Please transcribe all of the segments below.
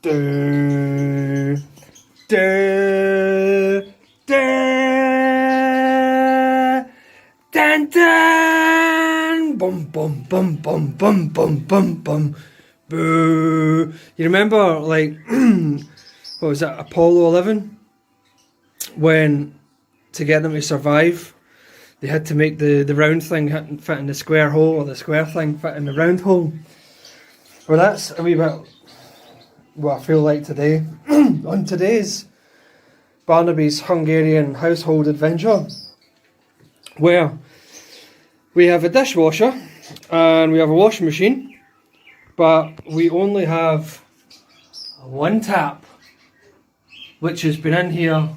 Do, do, do, dun, dun, bum, bum, bum, bum, bum, bum, bum, bum, boo. You remember, like, what was that, Apollo 11? When, to get them to survive, they had to make the round thing fit in the square hole, or the square thing fit in the round hole. Well, that's a wee bit what I feel like today. On today's Barnaby's Hungarian household adventure, where we have a dishwasher and we have a washing machine, but we only have one tap, which has been in here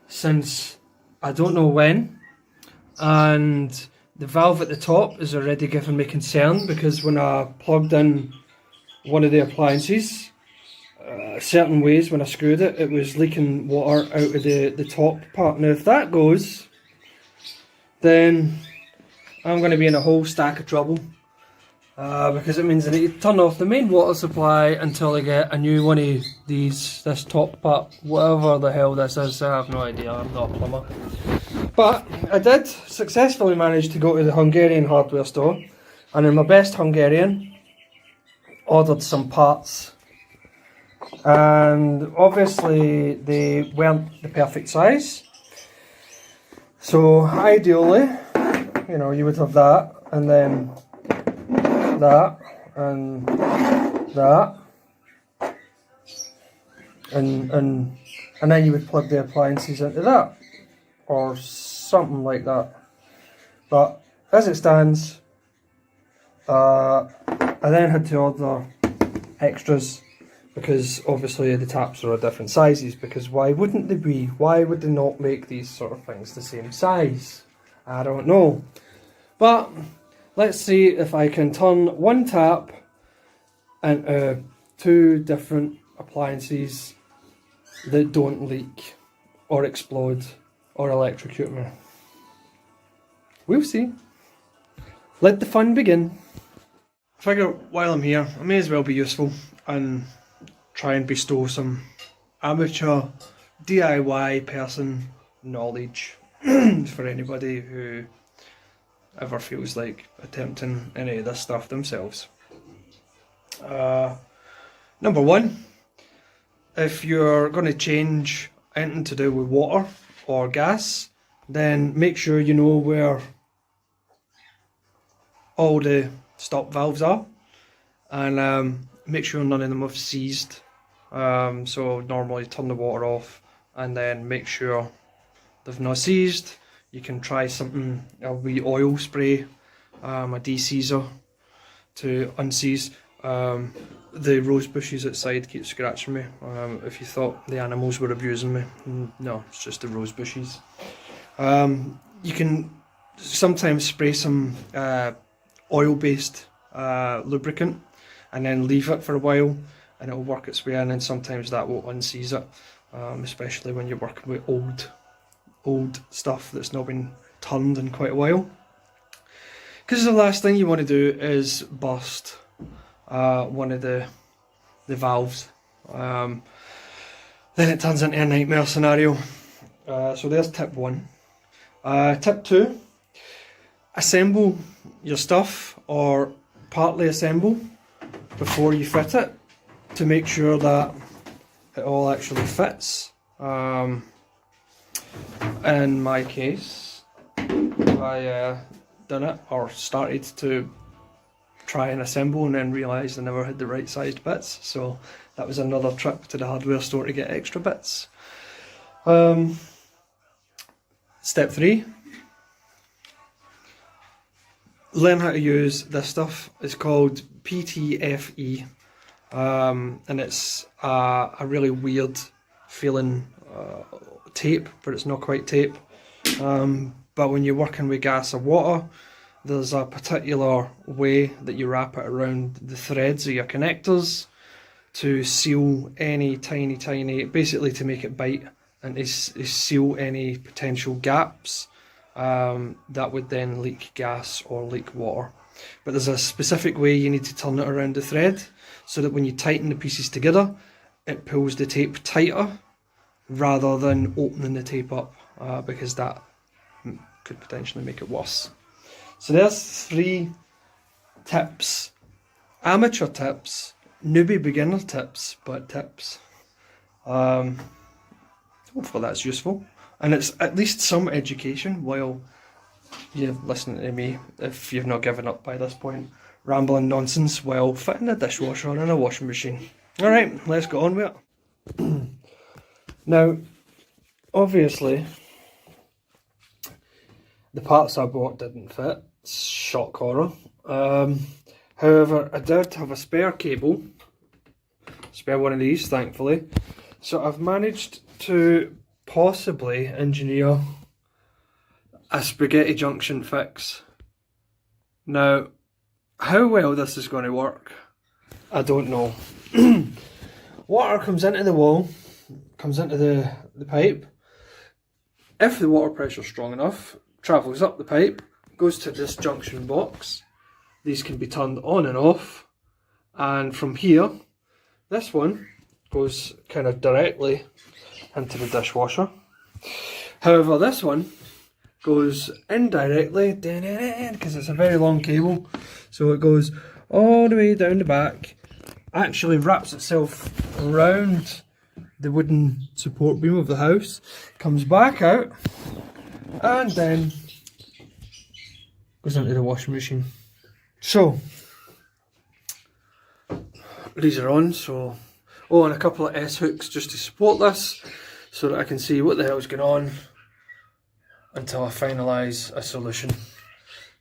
since I don't know when, and the valve at the top is already giving me concern, because when I plugged in one of the appliances, certain ways when I screwed it, it was leaking water out of the top part. Now if that goes, then I'm going to be in a whole stack of trouble, because it means I need to turn off the main water supply until I get a new one of these, this top part, whatever the hell this is. I have no idea, I'm not a plumber. But I did successfully manage to go to the Hungarian hardware store, and in my best Hungarian, ordered some parts. And obviously they weren't the perfect size, so ideally, you know, you would have that, and then that, and that, and then you would plug the appliances into that, or something like that. But as it stands, I then had to order extras, because obviously the taps are different sizes, because why wouldn't they be? Why would they not make these sort of things the same size? I don't know. But let's see if I can turn one tap into two different appliances that don't leak or explode or electrocute me. We'll see. Let the fun begin. I figure while I'm here, I may as well be useful and try and bestow some amateur DIY person knowledge for anybody who ever feels like attempting any of this stuff themselves. Number one, if you're going to change anything to do with water or gas, then make sure you know where all the stop valves are, and make sure none of them have seized. So normally turn the water off and then make sure they've not seized. You can try something, a wee oil spray, a de-seizer to unseize. The rose bushes outside keep scratching me. If you thought the animals were abusing me, no, it's just the rose bushes. You can sometimes spray some oil-based lubricant and then leave it for a while, and it'll work its way in, and sometimes that will unseize it, especially when you're working with old stuff that's not been turned in quite a while. Because the last thing you want to do is burst one of the valves. Then it turns into a nightmare scenario. So there's tip one. Tip two, assemble your stuff, or partly assemble before you fit it, to make sure that it all actually fits. In my case, I done it, or started to try and assemble, and then realised I never had the right sized bits, so that was another trip to the hardware store to get extra bits. Step three, learn how to use this stuff. It's called PTFE, and it's a really weird feeling tape, but it's not quite tape. But when you're working with gas or water, there's a particular way that you wrap it around the threads of your connectors to seal any tiny, basically to make it bite and to seal any potential gaps that would then leak gas or leak water. But there's a specific way you need to turn it around the thread, so that when you tighten the pieces together, it pulls the tape tighter rather than opening the tape up, because that could potentially make it worse. So there's 3 tips, amateur tips, newbie beginner tips, but tips. Hopefully that's useful, and it's at least some education while you're listening to me, if you've not given up by this point, rambling nonsense while fitting a dishwasher and a washing machine. Alright, let's get on with it. Now, obviously, the parts I bought didn't fit. Shock horror. However, I did have a spare cable. Spare one of these, thankfully. So I've managed to possibly engineer a spaghetti junction fix. Now, how well this is going to work, I don't know. Water comes into the wall, comes into the pipe. If the water pressure is strong enough, travels up the pipe, goes to this junction box. These can be turned on and off, and from here, this one goes kind of directly into the dishwasher. However, this one goes indirectly, because it's a very long cable, so it goes all the way down the back, actually wraps itself around the wooden support beam of the house, comes back out, and then goes into the washing machine. So these are on, so and a couple of S hooks just to support this, so that I can see what the hell's going on until I finalise a solution.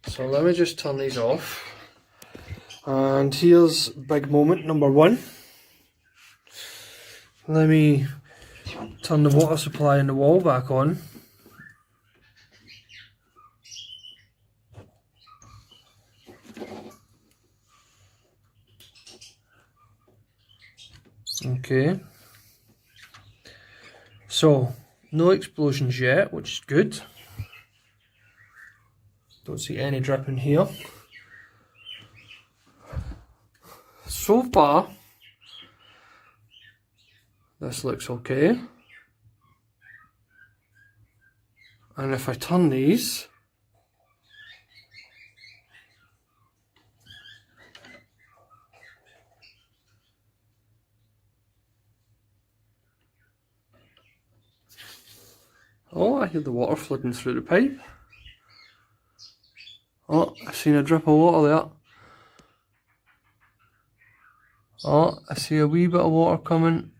So let me just turn these off, and here's big moment number 1. Let me turn the water supply in the wall back on. Okay, so no explosions yet, which is good. Don't see any dripping here. So far, this looks okay. And if I turn these, oh, I hear the water flooding through the pipe. Oh, I've seen a drip of water there. Oh, I see a wee bit of water coming.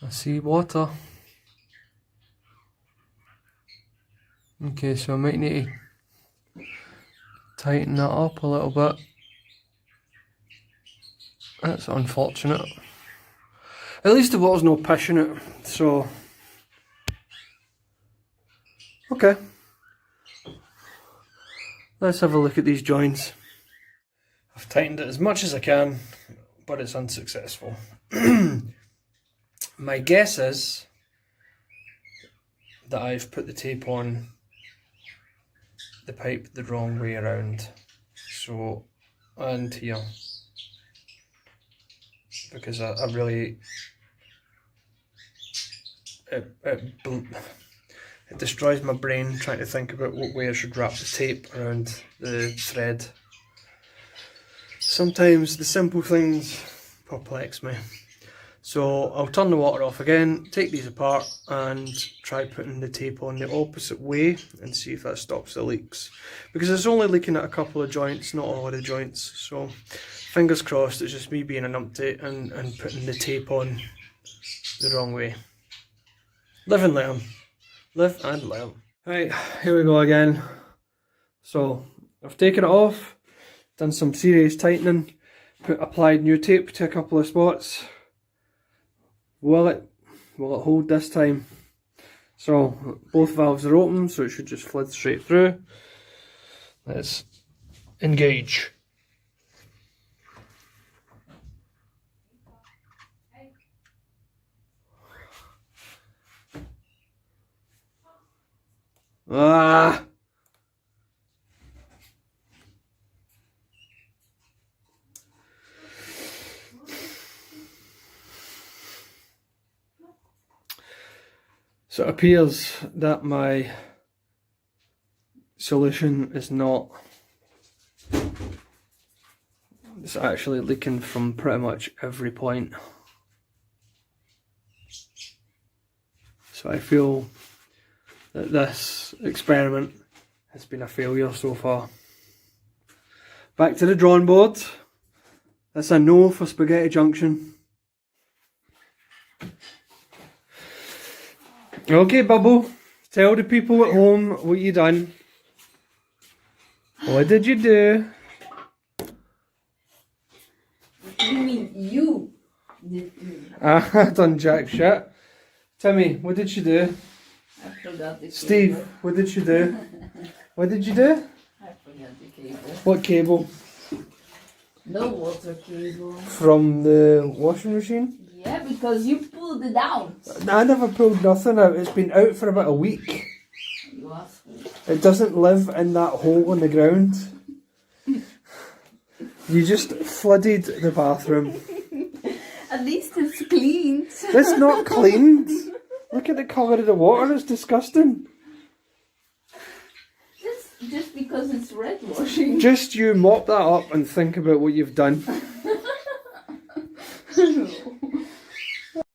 I see water. Okay, so I might need to tighten that up a little bit. That's unfortunate. At least the water's no pushing it, so... Okay. Let's have a look at these joints. I've tightened it as much as I can, but it's unsuccessful. My guess is that I've put the tape on the pipe the wrong way around. So, and here. Because I really... It destroys my brain trying to think about what way I should wrap the tape around the thread. Sometimes the simple things perplex me. So I'll turn the water off again, take these apart and try putting the tape on the opposite way and see if that stops the leaks. Because it's only leaking at a couple of joints, not all of the joints. So fingers crossed, it's just me being a numpty and putting the tape on the wrong way. Live and learn. Live and learn. Right, here we go again. So I've taken it off, done some serious tightening, applied new tape to a couple of spots. Will it hold this time? So both valves are open, so it should just flood straight through. Let's engage. Ah! So it appears that my solution is not... It's actually leaking from pretty much every point. So I feel that this experiment has been a failure so far. Back to the drawing board. That's a no for Spaghetti Junction. Okay, Bubble, tell the people at home what you done. What did you do? You mean you did? I done jack shit. Timmy, what did you do? I forgot the cable. Steve, what did you do? What did you do? I forgot the cable. What cable? No water cable. From the washing machine? Yeah, because you pulled it out. I never pulled nothing out. It's been out for about a week. You asked me. It doesn't live in that hole in the ground. You just flooded the bathroom. At least it's cleaned. It's not cleaned. Look at the colour of the water. It's disgusting. Just because it's red washing. Just you mop that up and think about what you've done.